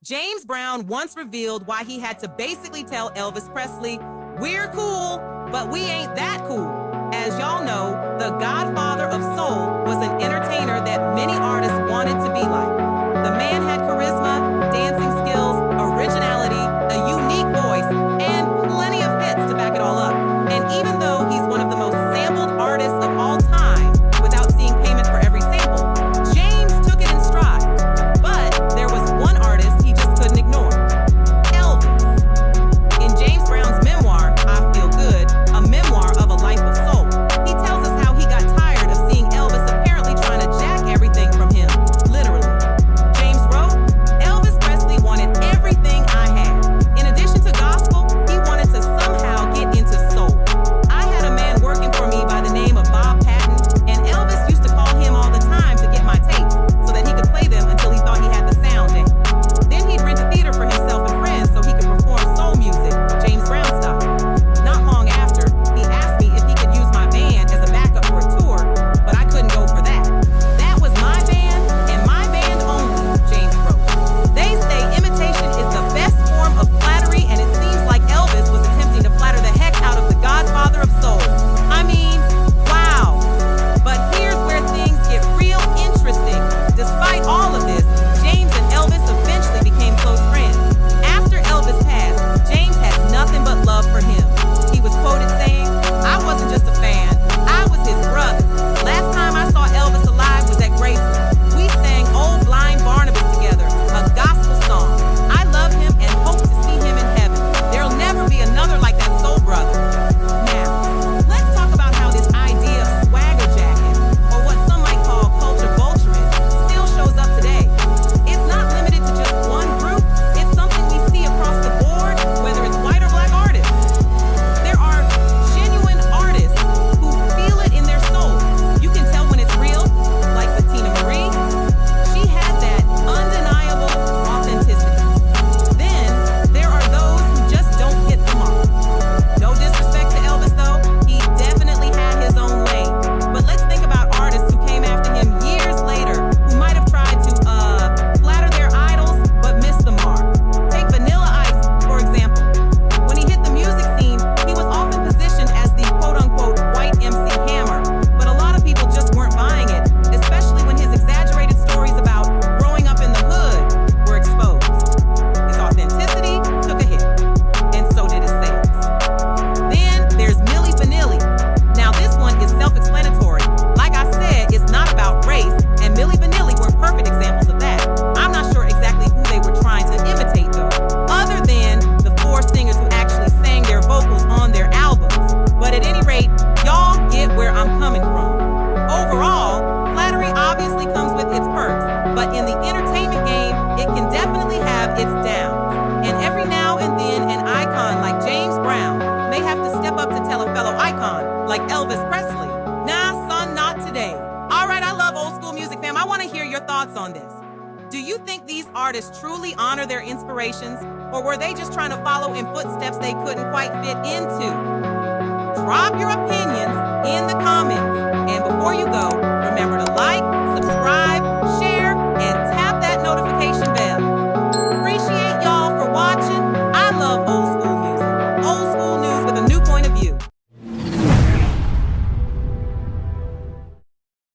James Brown once revealed why he had to basically tell Elvis Presley, "We're cool, but we ain't that cool." As y'all know, the godfather of soul was an entertainer that many artists wanted to be like. The man had charisma, dancing skills, originality, a unique voice, and plenty of hits to back it all up. And even though he's one of the most sampled artists of all time, without seeing payment for every sample, James took it in stride. But there was one artist he just couldn't ignore: Elvis. In James Brown's memoir, I Feel Good, a memoir of a life of soul, he tells us how he got tired of seeing Elvis apparently trying to jack everything from him, literally. James wrote, "Elvis Presley wanted everything I had. In addition to gospel, he wanted to somehow get into soul. I had a man working for me by the name of Bob Patton, and Elvis used to call him all the time to get my tapes so that he could play them until he thought he had the sound down. Then he'd rent a theater for himself and friends so he could perform soul music, James Brown style. Not long after, he asked me if he could use my band as a backup for a tour, but I couldn't go for that. That was my band and my band only," James wrote. They say imitation is the best form of flattery, and it seems like Elvis was attempting to flatter the heck out of the godfather of soul. I mean, wow. But here's where things get real interesting. Despite all of this, James and Elvis eventually became close friends. After Elvis passed, James had nothing but love for him. He was quoted saying, "I wasn't just a fan, I was his brother. Last time I saw Elvis alive was at Graceland. We sang Old Blind Barnabas together, a gospel song. I love him and hope to see him in heaven. There'll never be another like that soul brother." Now, let's talk about how this idea of swagger jacking, or what some might call culture vulturing, still shows up today. It's not limited to just one group. It's something we see across the board, whether it's white or black artists. There are genuine artists who feel it in their soul. You can tell when it's real, like with Tina Marie. She had that undeniable authenticity. Then there are those who just don't hit the mark. No disrespect to Elvis, though, he definitely had his own lane. But let's think about artists who came after him years later, who might have tried to flatter their idols but missed the mark. Take Vanilla Ice, for example. When he hit the music scene, he was often positioned as the quote-unquote white MC Hammer, but a lot of people just weren't buying it, especially when his exaggerated stories about growing up in the hood were exposed. His authenticity took a hit, and so did his sales. Then there's Milli Vanilli. Now this one is self-explanatory. Like I said, it's not about race, and Milli Vanilli were perfect examples of that. I'm not sure exactly who they were trying to imitate, though, other than the four singers who actually sang their vocals on their albums. But at any rate, y'all get where I'm coming from. Overall, flattery obviously comes with its perks, but in the entertainment game, it can definitely have its downs. And every now and then, an icon like James Brown may have to step up to tell a fellow icon like Elvis Presley, "Nah, son, not today." All right, I love old school music, fam. I want to hear your thoughts on this. Do you think these artists truly honor their inspirations, or were they just trying to follow in footsteps they couldn't quite fit into? Drop your opinions in the comments. And before you go, remember to like,